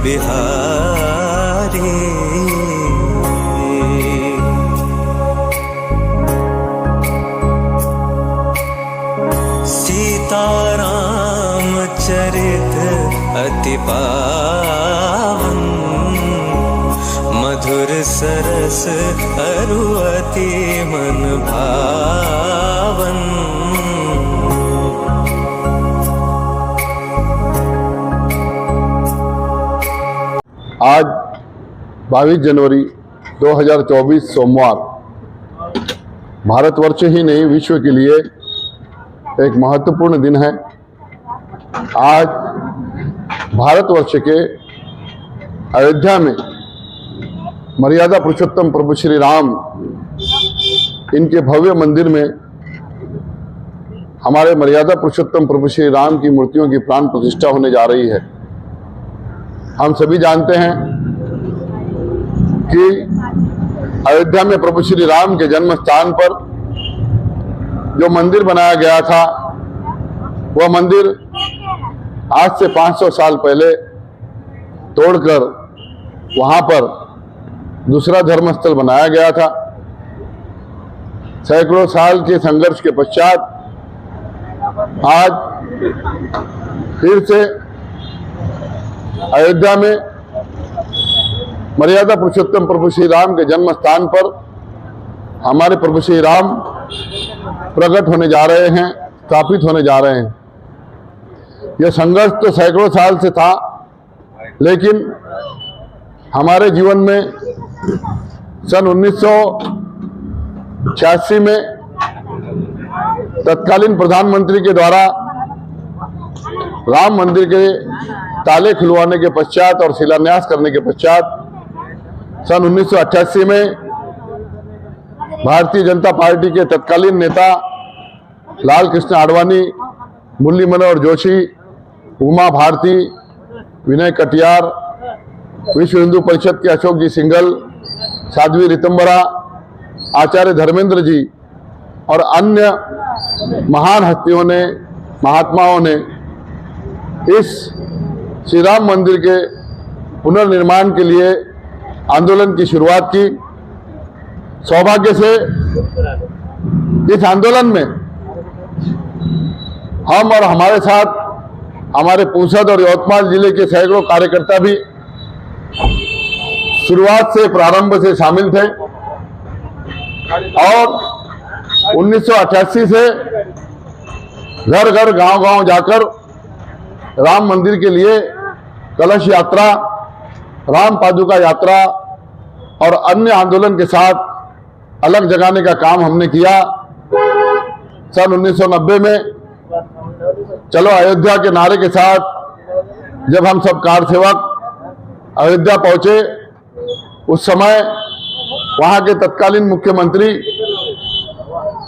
बिहारी। सीताराम चरित अति पावन, मधुर सरस अरु अति मन भावन। आज 22 जनवरी 2024 सोमवार भारतवर्ष ही नहीं विश्व के लिए एक महत्वपूर्ण दिन है। आज भारतवर्ष के अयोध्या में मर्यादा पुरुषोत्तम प्रभु श्री राम, इनके भव्य मंदिर में हमारे मर्यादा पुरुषोत्तम प्रभु श्री राम की मूर्तियों की प्राण प्रतिष्ठा होने जा रही है। हम सभी जानते हैं कि अयोध्या में प्रभु श्री राम के जन्म स्थान पर जो मंदिर बनाया गया था, वह मंदिर आज से 500 साल पहले तोड़कर वहां पर दूसरा धर्मस्थल बनाया गया था। सैकड़ों साल के संघर्ष के पश्चात आज फिर से अयोध्या में मर्यादा पुरुषोत्तम प्रभु श्री राम के जन्म स्थान पर हमारे प्रभु श्री राम प्रकट होने जा रहे हैं, स्थापित होने जा रहे हैं। यह संघर्ष तो सैकड़ों साल से था, लेकिन हमारे जीवन में सन 1986 में तत्कालीन प्रधानमंत्री के द्वारा राम मंदिर के ताले खुलवाने के पश्चात और शिलान्यास करने के पश्चात सन 1988 में भारतीय जनता पार्टी के तत्कालीन नेता लाल कृष्ण आडवाणी, मुरली मनोहर जोशी, उमा भारती, विनय कटियार, विश्व हिंदू परिषद के अशोक जी सिंघल, साध्वी रितंबरा, आचार्य धर्मेंद्र जी और अन्य महान हस्तियों ने, महात्माओं ने इस श्री राम मंदिर के पुनर्निर्माण के लिए आंदोलन की शुरुआत की। सौभाग्य से इस आंदोलन में हम और हमारे साथ हमारे पूंछद और यवतमाल जिले के सैकड़ों कार्यकर्ता भी शुरुआत से, प्रारंभ से शामिल थे और 1988 से घर घर, गांव गांव जाकर राम मंदिर के लिए कलश यात्रा, राम पादुका यात्रा और अन्य आंदोलन के साथ अलग जगाने का काम हमने किया। सन 1990 में चलो अयोध्या के नारे के साथ जब हम सब कार सेवक अयोध्या पहुंचे, उस समय वहां के तत्कालीन मुख्यमंत्री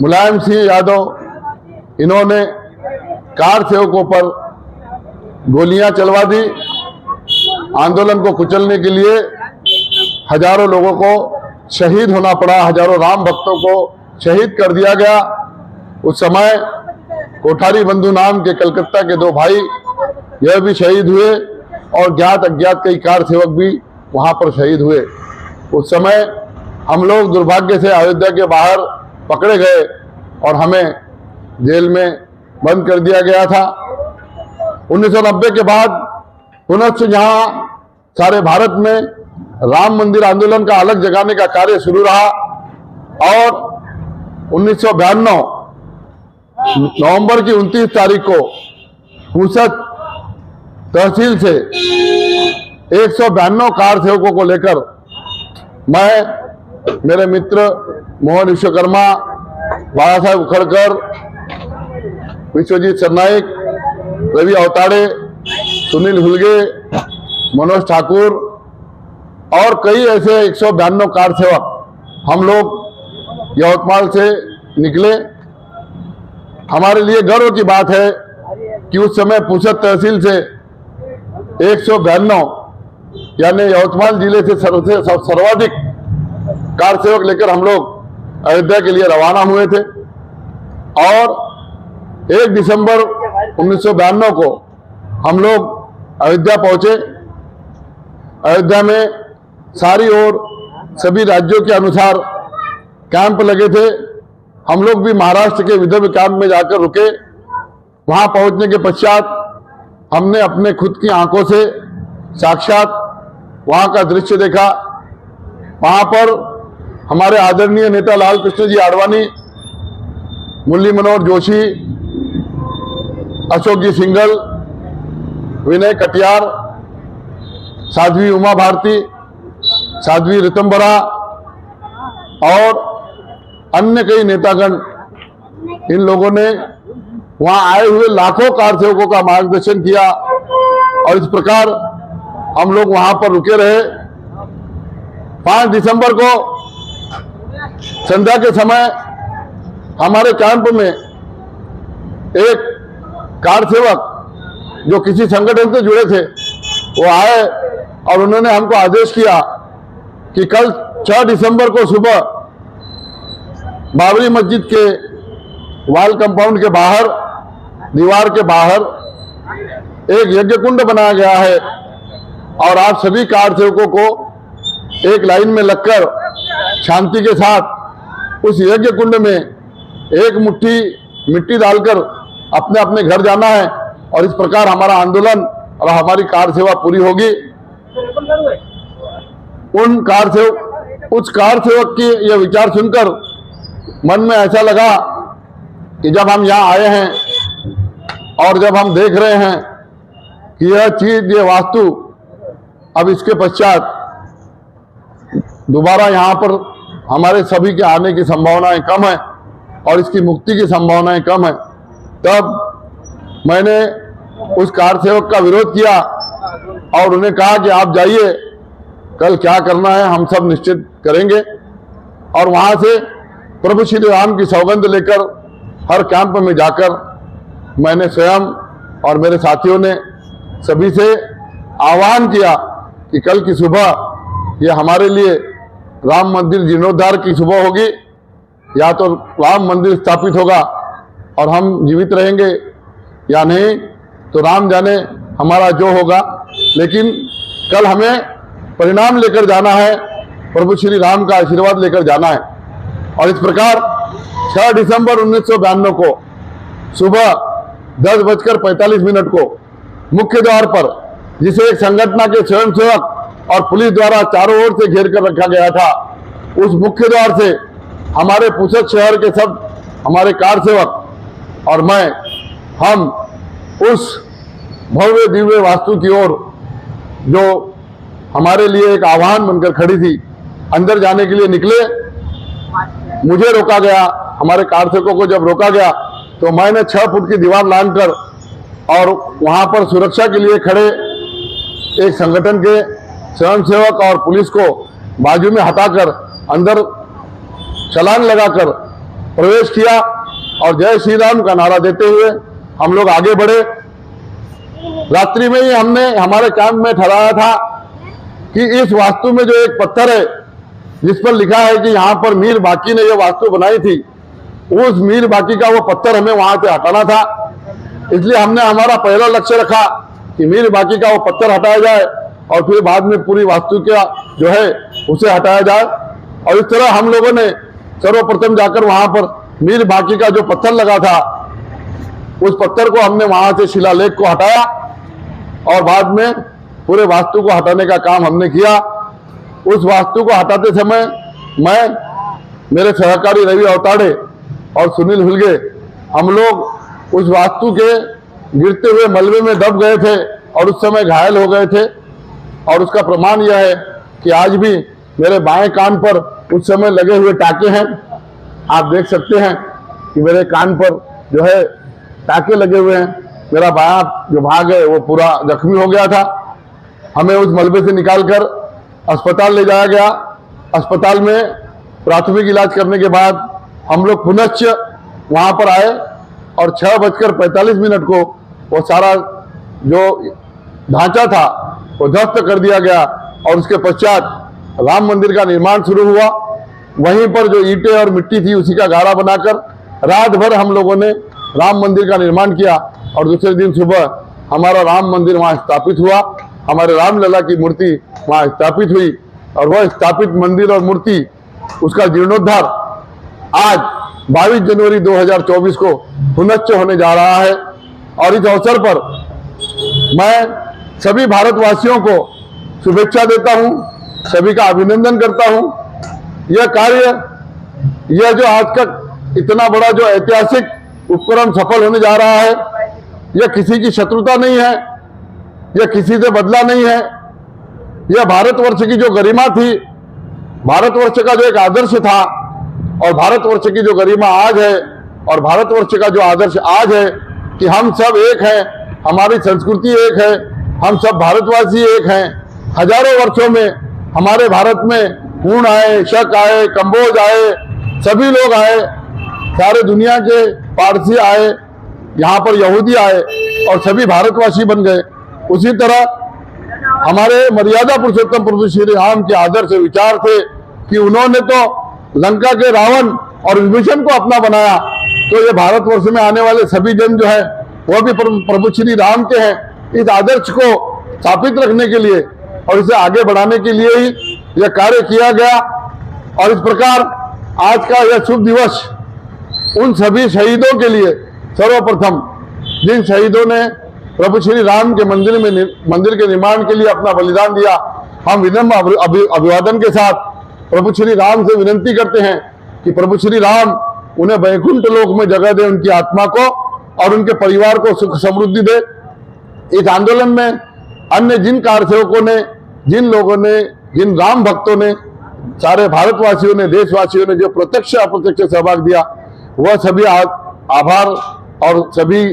मुलायम सिंह यादव, इन्होंने कार सेवकों पर गोलियां चलवा दी। आंदोलन को कुचलने के लिए हजारों लोगों को शहीद होना पड़ा, हजारों राम भक्तों को शहीद कर दिया गया। उस समय कोठारी बंधु नाम के कलकत्ता के दो भाई यह भी शहीद हुए और ज्ञात अज्ञात कई कार सेवक भी वहां पर शहीद हुए। उस समय हम लोग दुर्भाग्य से अयोध्या के बाहर पकड़े गए और हमें जेल में बंद कर दिया गया था। 1990 के बाद पुनः जहां सारे भारत में राम मंदिर आंदोलन का अलग जगाने का कार्य शुरू रहा और 1992 नवंबर की 29 तारीख को पूंछद तहसील से 192 कार सेवकों को लेकर मैं, मेरे मित्र मोहन विश्वकर्मा, बाला साहेब उखड़कर, विश्वजीत सरनाइक, रवि अवताड़े, सुनील हुलगे, मनोज ठाकुर और कई ऐसे 192 कार सेवक हम लोग यवतमाल से निकले। हमारे लिए गर्व की बात है कि उस समय पूंछद तहसील से 192 यानी यवतमाल जिले से सर्वाधिक कार सेवक लेकर हम लोग अयोध्या के लिए रवाना हुए थे और 1 दिसंबर 1992 को हम लोग अयोध्या पहुंचे। अयोध्या में सारी ओर सभी राज्यों के अनुसार कैंप लगे थे। हम लोग भी महाराष्ट्र के विदर्भ कैंप में जाकर रुके। वहां पहुंचने के पश्चात हमने अपने खुद की आंखों से साक्षात वहां का दृश्य देखा। वहां पर हमारे आदरणीय नेता लाल कृष्ण जी आडवाणी, मुरली मनोहर जोशी, अशोक जी सिंघल, विनय कटियार, साध्वी उमा भारती, साध्वी ऋतंबरा और अन्य कई नेतागण, इन लोगों ने वहां आए हुए लाखों कार सेवकों का मार्गदर्शन किया और इस प्रकार हम लोग वहां पर रुके रहे। 5 दिसंबर को संध्या के समय हमारे कैंप में एक कार सेवक जो किसी संगठन से जुड़े थे वो आए और उन्होंने हमको आदेश किया कि कल 6 दिसंबर को सुबह बाबरी मस्जिद के वाल कंपाउंड के बाहर, दीवार के बाहर एक यज्ञ कुंड बनाया गया है और आप सभी कार सेवकों को एक लाइन में लगकर शांति के साथ उस यज्ञ कुंड में एक मुट्ठी मिट्टी डालकर अपने अपने घर जाना है और इस प्रकार हमारा आंदोलन और हमारी कार सेवा पूरी होगी। उस कार सेवक की यह विचार सुनकर मन में ऐसा लगा कि जब हम यहाँ आए हैं और जब हम देख रहे हैं कि यह चीज, ये वास्तु अब इसके पश्चात दोबारा यहाँ पर हमारे सभी के आने की संभावनाएं कम है और इसकी मुक्ति की संभावनाएं कम है, तब मैंने उस कार सेवक का विरोध किया और उन्हें कहा कि आप जाइए, कल क्या करना है हम सब निश्चित करेंगे। और वहां से प्रभु श्री राम की सौगंध लेकर हर कैंप में जाकर मैंने स्वयं और मेरे साथियों ने सभी से आह्वान किया कि कल की सुबह ये हमारे लिए राम मंदिर जीर्णोद्धार की सुबह होगी, या तो राम मंदिर स्थापित होगा और हम जीवित रहेंगे या नहीं तो राम जाने हमारा जो होगा, लेकिन कल हमें परिणाम लेकर जाना है, प्रभु श्री राम का आशीर्वाद लेकर जाना है। और इस प्रकार 6 दिसंबर 1992 को सुबह 10:45 को मुख्य द्वार पर, जिसे एक संगठन के स्वयंसेवक और पुलिस द्वारा चारों ओर से घेर कर रखा गया था, उस मुख्य द्वार से हमारे पुसद शहर के सब हमारे कार सेवक और मैं, हम उस भव्य दिव्य वास्तु की ओर जो हमारे लिए एक आह्वान बनकर खड़ी थी, अंदर जाने के लिए निकले। मुझे रोका गया, हमारे कार सेवकों को जब रोका गया तो मैंने 6 फुट की दीवार लांघकर और वहां पर सुरक्षा के लिए खड़े एक संगठन के स्वयंसेवक और पुलिस को बाजू में हटाकर अंदर छलांग लगाकर प्रवेश किया और जय श्री राम का नारा देते हुए हम लोग आगे बढ़े। रात्रि में ही हमने हमारे कैंप में ठहराया था कि इस वास्तु में जो एक पत्थर है जिस पर लिखा है कि यहाँ पर मीर बाकी ने यह वास्तु बनाई थी, उस मीर बाकी का वो पत्थर हमें वहां से हटाना था। इसलिए हमने हमारा पहला लक्ष्य रखा कि मीर बाकी का वो पत्थर हटाया जाए और फिर बाद में पूरी वास्तु का जो है उसे हटाया जाए। और इस तरह हम लोगों ने सर्वप्रथम जाकर वहां पर मीर बाकी का जो पत्थर लगा था, उस पत्थर को हमने वहां से शिलालेख को हटाया और बाद में पूरे वास्तु को हटाने का काम हमने किया। उस वास्तु को हटाते समय मैं, मेरे सहकारी रवि अवताड़े और सुनील हुलगे, हम लोग उस वास्तु के गिरते हुए मलबे में दब गए थे और उस समय घायल हो गए थे। और उसका प्रमाण यह है कि आज भी मेरे बाएं कान पर उस समय लगे हुए टाके हैं। आप देख सकते हैं कि मेरे कान पर जो है टाके लगे हुए हैं। मेरा बायां जो भाग है वो पूरा जख्मी हो गया था। हमें उस मलबे से निकालकर अस्पताल ले जाया गया। अस्पताल में प्राथमिक इलाज करने के बाद हम लोग पुनश्च वहां पर आए और 6:45 को वो सारा जो ढांचा था वो ध्वस्त कर दिया गया और उसके पश्चात राम मंदिर का निर्माण शुरू हुआ। वहीं पर जो ईंटें और मिट्टी थी उसी का गाढ़ा बनाकर रात भर हम लोगों ने राम मंदिर का निर्माण किया और दूसरे दिन सुबह हमारा राम मंदिर वहां स्थापित हुआ। हमारे रामलला की मूर्ति वहाँ स्थापित हुई और वह स्थापित मंदिर और मूर्ति उसका जीर्णोद्धार आज 22 जनवरी 2024 को पुनश्च होने जा रहा है। और इस अवसर पर मैं सभी भारतवासियों को शुभेच्छा देता हूं, सभी का अभिनंदन करता हूं। यह कार्य, यह जो आज का इतना बड़ा जो ऐतिहासिक उपक्रम सफल होने जा रहा है, यह किसी की शत्रुता नहीं है, यह किसी से बदला नहीं है। यह भारतवर्ष की जो गरिमा थी, भारतवर्ष का जो एक आदर्श था और भारतवर्ष की जो गरिमा आज है और भारतवर्ष का जो आदर्श आज है कि हम सब एक हैं, हमारी संस्कृति एक है, हम सब भारतवासी एक हैं। हजारों वर्षों में हमारे भारत में हूण आए, शक आए, कंबोज आए, सभी लोग आए, सारे दुनिया के पारसी आए, यहाँ पर यहूदी आए और सभी भारतवासी बन गए। उसी तरह हमारे मर्यादा पुरुषोत्तम प्रभु श्री राम के आदर्श विचार थे कि उन्होंने तो लंका के रावण और विभीषण को अपना बनाया, तो ये भारतवर्ष में आने वाले सभी जन जो है वह भी प्रभु श्री राम के हैं। इस आदर्श को स्थापित रखने के लिए और इसे आगे बढ़ाने के लिए ही यह कार्य किया गया। और इस प्रकार आज का यह शुभ दिवस उन सभी शहीदों के लिए, सर्वप्रथम जिन शहीदों ने प्रभु श्री राम के मंदिर के निर्माण के लिए अपना बलिदान दिया, हम विनम्र अभिवादन के साथ प्रभु श्री राम से विनती करते हैं कि प्रभु श्री राम उन्हें वैकुंठ लोक में जगह दे, उनकी आत्मा को और उनके परिवार को सुख समृद्धि दे। इस आंदोलन में अन्य जिन कारसेवकों ने, जिन लोगों ने, जिन राम भक्तों ने, सारे भारतवासियों ने, देशवासियों ने जो प्रत्यक्ष अप्रत्यक्ष सहभाग दिया, वह सभी आभार और सभी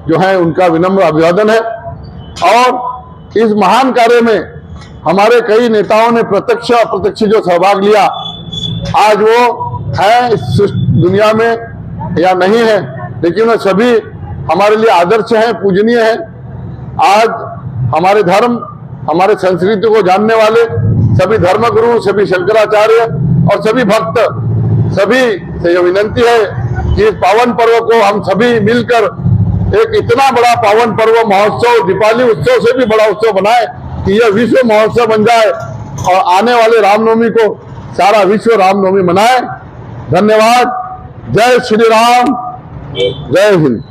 जो है उनका विनम्र अभिवादन है। और इस महान कार्य में हमारे कई नेताओं ने प्रत्यक्ष अप्रत्यक्ष जो सहभाग लिया, आज वो है इस दुनिया में या नहीं है, लेकिन वे सभी हमारे लिए आदर्श हैं, पूजनीय हैं। आज हमारे धर्म, हमारे संस्कृति को जानने वाले सभी धर्मगुरु, सभी शंकराचार्य और सभी भक्त, सभी से यह विनंती है कि इस पावन पर्व को हम सभी मिलकर एक इतना बड़ा पावन पर्व, महोत्सव, दीपावली उत्सव से भी बड़ा उत्सव बनाए कि यह विश्व महोत्सव बन जाए और आने वाले रामनवमी को सारा विश्व रामनवमी मनाए। धन्यवाद। जय श्री राम, जय हिंद।